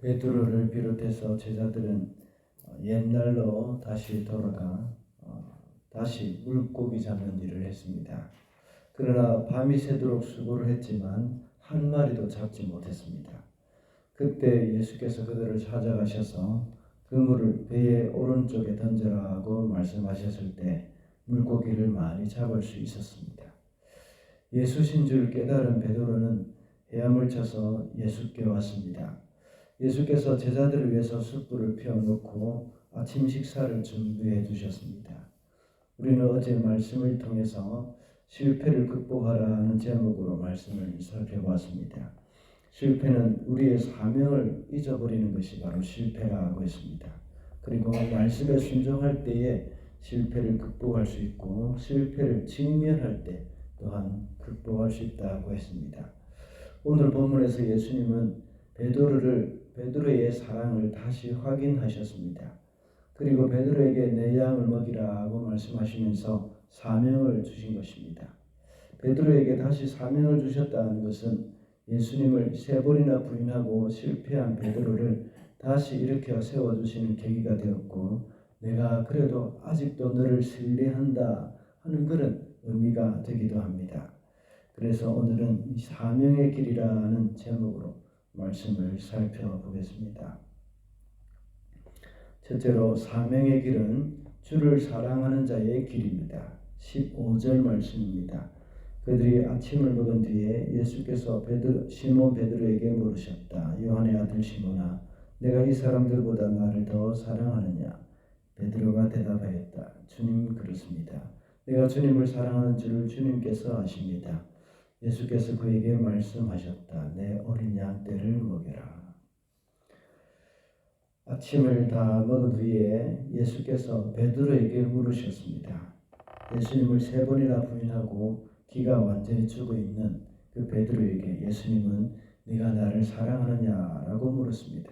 베드로를 비롯해서 제자들은 옛날로 다시 돌아가 다시 물고기 잡는 일을 했습니다. 그러나 밤이 새도록 수고를 했지만 한 마리도 잡지 못했습니다. 그때 예수께서 그들을 찾아가셔서 그물을 배의 오른쪽에 던져라고 말씀하셨을 때 물고기를 많이 잡을 수 있었습니다. 예수신 줄 깨달은 베드로는 헤엄을 쳐서 예수께 왔습니다. 예수께서 제자들을 위해서 숯불을 피워놓고 아침 식사를 준비해 주셨습니다. 우리는 어제 말씀을 통해서 실패를 극복하라 하는 제목으로 말씀을 살펴보았습니다. 실패는 우리의 사명을 잊어버리는 것이 바로 실패라고 했습니다. 그리고 말씀에 순종할 때에 실패를 극복할 수 있고 실패를 직면할 때 또한 극복할 수 있다고 했습니다. 오늘 본문에서 예수님은 베드로의 사랑을 다시 확인하셨습니다. 그리고 베드로에게 내 양을 먹이라고 말씀하시면서 사명을 주신 것입니다. 베드로에게 다시 사명을 주셨다는 것은 예수님을 3번이나 부인하고 실패한 베드로를 다시 일으켜 세워주시는 계기가 되었고, 내가 그래도 아직도 너를 신뢰한다 하는 그런 의미가 되기도 합니다. 그래서 오늘은 이 사명의 길이라는 제목으로 말씀을 살펴보겠습니다. 첫째로 사명의 길은 주를 사랑하는 자의 길입니다. 15절 말씀입니다. 그들이 아침을 먹은 뒤에 예수께서 시몬 베드로에게 물으셨다. 요한의 아들 시몬아, 내가 이 사람들보다 나를 더 사랑하느냐? 베드로가 대답하였다. 주님, 그렇습니다. 내가 주님을 사랑하는 줄을 주님께서 아십니다. 예수께서 그에게 말씀하셨다. 내 어린 양떼를 먹여라. 아침을 다 먹은 후에 예수께서 베드로에게 물으셨습니다. 예수님을 3번이나 부인하고 기가 완전히 죽어 있는 그 베드로에게 예수님은 네가 나를 사랑하느냐라고 물었습니다.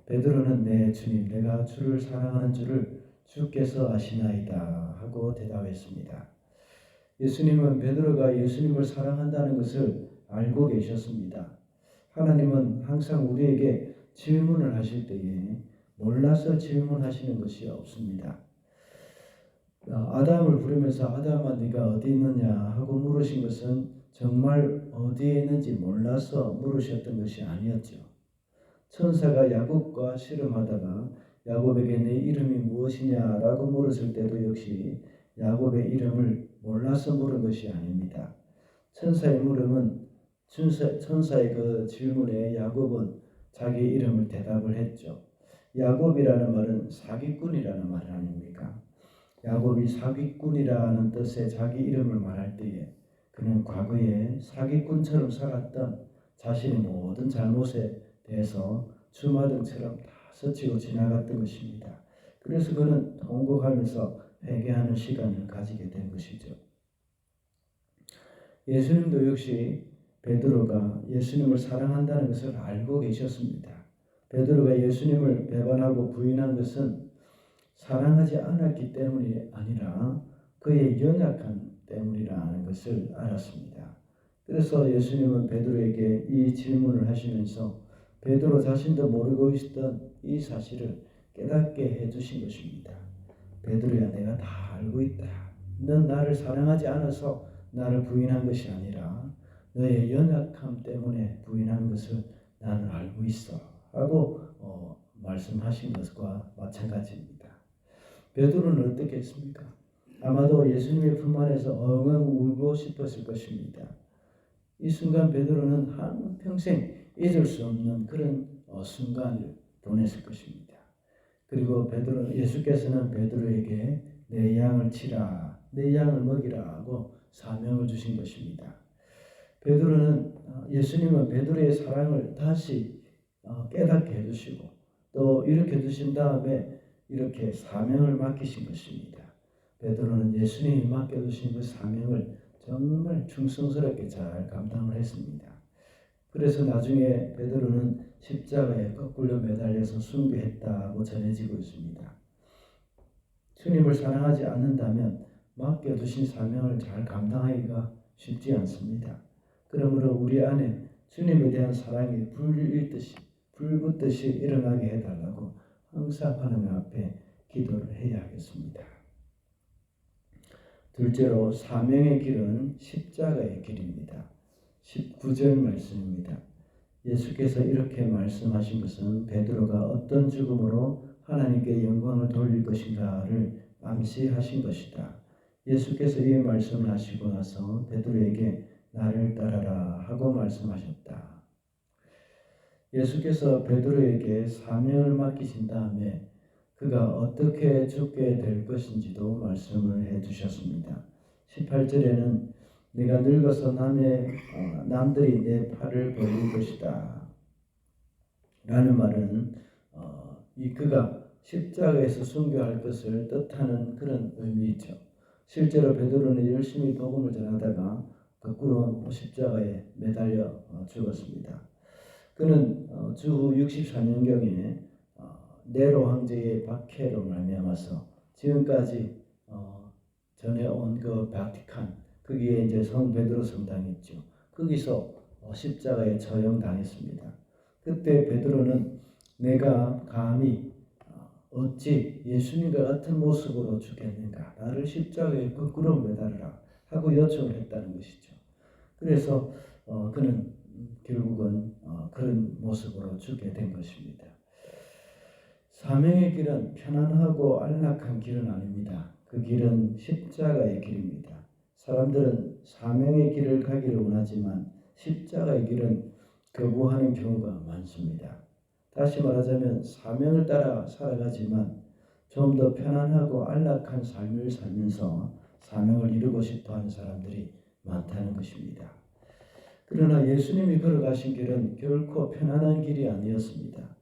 베드로는 네 주님, 내가 주를 사랑하는 줄을 주께서 아시나이다 하고 대답했습니다. 예수님은 베드로가 예수님을 사랑한다는 것을 알고 계셨습니다. 하나님은 항상 우리에게 질문을 하실 때에 몰라서 질문하시는 것이 없습니다. 아담을 부르면서 아담아 네가 어디 있느냐 하고 물으신 것은 정말 어디에 있는지 몰라서 물으셨던 것이 아니었죠. 천사가 야곱과 씨름하다가 야곱에게 내 이름이 무엇이냐라고 물었을 때도 역시 야곱의 이름을 몰라서 물은 것이 아닙니다. 천사의 그 질문에 야곱은 자기 이름을 대답을 했죠. 야곱이라는 말은 사기꾼이라는 말 아닙니까? 야곱이 사기꾼이라는 뜻의 자기 이름을 말할 때에 그는 과거에 사기꾼처럼 살았던 자신의 모든 잘못에 대해서 주마등처럼 다 스치고 지나갔던 것입니다. 그래서 그는 통곡하면서 회개하는 시간을 가지게 된 것이죠. 예수님도 역시 베드로가 예수님을 사랑한다는 것을 알고 계셨습니다. 베드로가 예수님을 배반하고 부인한 것은 사랑하지 않았기 때문이 아니라 그의 연약함 때문이라는 것을 알았습니다. 그래서 예수님은 베드로에게 이 질문을 하시면서 베드로 자신도 모르고 있었던 이 사실을 깨닫게 해주신 것입니다. 베드로야, 내가 다 알고 있다. 넌 나를 사랑하지 않아서 나를 부인한 것이 아니라 너의 연약함 때문에 부인한 것을 나는 알고 있어 하고 말씀하신 것과 마찬가지입니다. 베드로는 어떻게 했습니까? 아마도 예수님의 품 안에서 엉엉 울고 싶었을 것입니다. 이 순간 베드로는 한평생 잊을 수 없는 그런 순간을 보냈을 것입니다. 그리고 예수께서는 베드로에게 내 양을 치라, 내 양을 먹이라 하고 사명을 주신 것입니다. 예수님은 베드로의 사랑을 다시 깨닫게 해주시고 또 일으켜 주신 다음에 이렇게 사명을 맡기신 것입니다. 베드로는 예수님이 맡겨주신 그 사명을 정말 충성스럽게 잘 감당을 했습니다. 그래서 나중에 베드로는 십자가에 거꾸로 매달려서 숭배했다고 전해지고 있습니다. 주님을 사랑하지 않는다면 맡겨주신 사명을 잘 감당하기가 쉽지 않습니다. 그러므로 우리 안에 주님에 대한 사랑이 불이 불붙듯이 일어나게 해달라고 항상 하나님 앞에 기도를 해야 하겠습니다. 둘째로 사명의 길은 십자가의 길입니다. 19절 말씀입니다. 예수께서 이렇게 말씀하신 것은 베드로가 어떤 죽음으로 하나님께 영광을 돌릴 것인가를 암시하신 것이다. 예수께서 이 말씀을 하시고 나서 베드로에게 나를 따라라 하고 말씀하셨다. 예수께서 베드로에게 사명을 맡기신 다음에 그가 어떻게 죽게 될 것인지도 말씀을 해주셨습니다. 18절에는 네가 늙어서 남들이 내 팔을 벌릴 것이다 라는 말은 그가 십자가에서 순교할 것을 뜻하는 그런 의미이죠. 실제로 베드로는 열심히 복음을 전하다가 거꾸로 십자가에 매달려 죽었습니다. 그는 주후 64년경에 네로 황제의 박해로 말미암아서 지금까지 전해온 그 바티칸, 거기에 이제 성 베드로 성당이 있죠. 거기서 십자가에 처형당했습니다. 그때 베드로는 내가 감히 어찌 예수님과 같은 모습으로 죽겠는가, 나를 십자가에 거꾸로 매달으라 하고 요청을 했다는 것이죠. 그래서 그는 결국은 그런 모습으로 죽게 된 것입니다. 사명의 길은 편안하고 안락한 길은 아닙니다. 그 길은 십자가의 길입니다. 사람들은 사명의 길을 가기를 원하지만 십자가의 길은 거부하는 경우가 많습니다. 다시 말하자면 사명을 따라 살아가지만 좀 더 편안하고 안락한 삶을 살면서 사명을 이루고 싶어하는 사람들이 많다는 것입니다. 그러나 예수님이 걸어가신 길은 결코 편안한 길이 아니었습니다.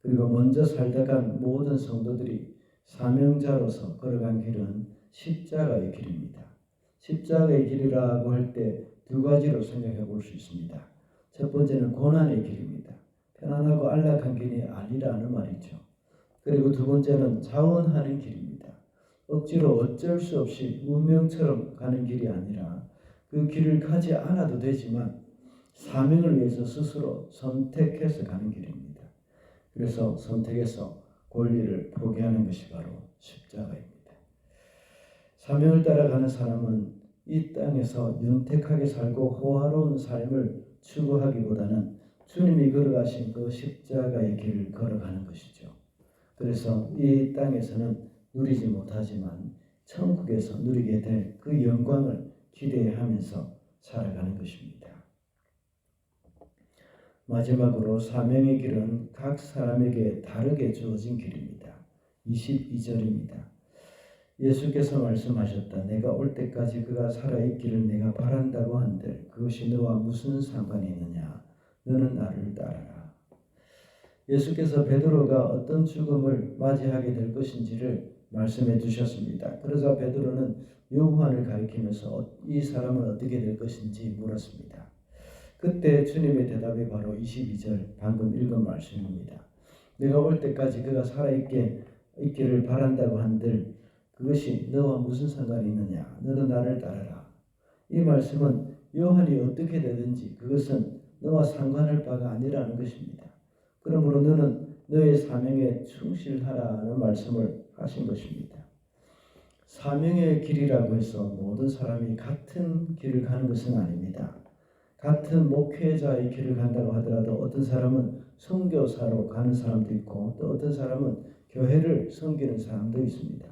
그리고 먼저 살다간 모든 성도들이 사명자로서 걸어간 길은 십자가의 길입니다. 십자가의 길이라고 할 때 두 가지로 생각해 볼 수 있습니다. 첫 번째는 고난의 길입니다. 편안하고 안락한 길이 아니라는 말이죠. 그리고 두 번째는 자원하는 길입니다. 억지로 어쩔 수 없이 운명처럼 가는 길이 아니라 그 길을 가지 않아도 되지만 사명을 위해서 스스로 선택해서 가는 길입니다. 그래서 선택해서 권리를 포기하는 것이 바로 십자가입니다. 사명을 따라가는 사람은 이 땅에서 윤택하게 살고 호화로운 삶을 추구하기보다는 주님이 걸어가신 그 십자가의 길을 걸어가는 것이죠. 그래서 이 땅에서는 누리지 못하지만 천국에서 누리게 될 그 영광을 기대하면서 살아가는 것입니다. 마지막으로 사명의 길은 각 사람에게 다르게 주어진 길입니다. 22절입니다. 예수께서 말씀하셨다. 내가 올 때까지 그가 살아있기를 내가 바란다고 한들 그것이 너와 무슨 상관이 있느냐? 너는 나를 따라라. 예수께서 베드로가 어떤 죽음을 맞이하게 될 것인지를 말씀해 주셨습니다. 그러자 베드로는 요한을 가리키면서 이 사람은 어떻게 될 것인지 물었습니다. 그때 주님의 대답이 바로 22절 방금 읽은 말씀입니다. 내가 올 때까지 그가 살아있기를 바란다고 한들 그것이 너와 무슨 상관이 있느냐? 너는 나를 따르라. 이 말씀은 요한이 어떻게 되든지 그것은 너와 상관할 바가 아니라는 것입니다. 그러므로 너는 너의 사명에 충실하라는 말씀을 하신 것입니다. 사명의 길이라고 해서 모든 사람이 같은 길을 가는 것은 아닙니다. 같은 목회자의 길을 간다고 하더라도 어떤 사람은 선교사로 가는 사람도 있고 또 어떤 사람은 교회를 섬기는 사람도 있습니다.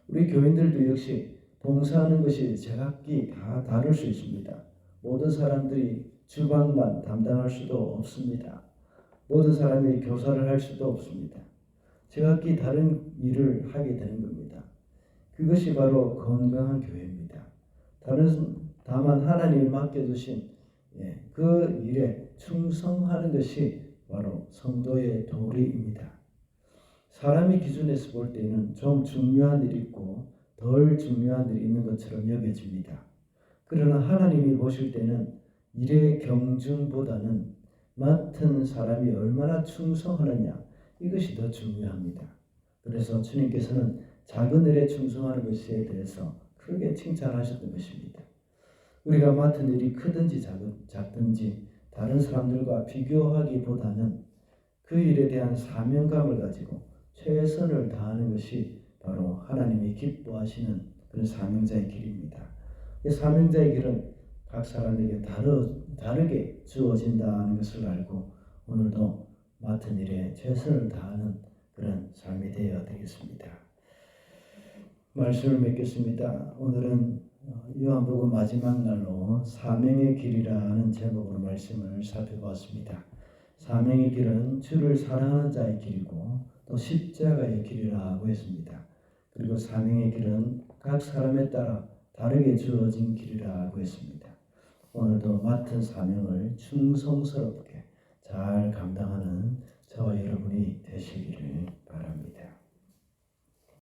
우리 교인들도 역시 봉사하는 것이 제각기 다 다를 수 있습니다. 모든 사람들이 주방만 담당할 수도 없습니다. 모든 사람이 교사를 할 수도 없습니다. 제각기 다른 일을 하게 되는 겁니다. 그것이 바로 건강한 교회입니다. 다만 하나님이 맡겨주신 그 일에 충성하는 것이 바로 성도의 도리입니다. 사람의 기준에서 볼 때는 좀 중요한 일이 있고 덜 중요한 일이 있는 것처럼 여겨집니다. 그러나 하나님이 보실 때는 일의 경중보다는 맡은 사람이 얼마나 충성하느냐 이것이 더 중요합니다. 그래서 주님께서는 작은 일에 충성하는 것에 대해서 크게 칭찬하셨던 것입니다. 우리가 맡은 일이 크든지 작든지 다른 사람들과 비교하기보다는 그 일에 대한 사명감을 가지고 최선을 다하는 것이 바로 하나님이 기뻐하시는 그런 사명자의 길입니다. 이 사명자의 길은 각 사람에게 다르게 주어진다는 것을 알고 오늘도 맡은 일에 최선을 다하는 그런 삶이 되어야 되겠습니다. 말씀을 맺겠습니다. 오늘은 요한복음 마지막 날로 사명의 길이라는 제목으로 말씀을 살펴보았습니다. 사명의 길은 주를 사랑하는 자의 길이고 또 십자가의 길이라고 했습니다. 그리고 사명의 길은 각 사람에 따라 다르게 주어진 길이라고 했습니다. 오늘도 맡은 사명을 충성스럽게 잘 감당하는 저와 여러분이 되시기를 바랍니다.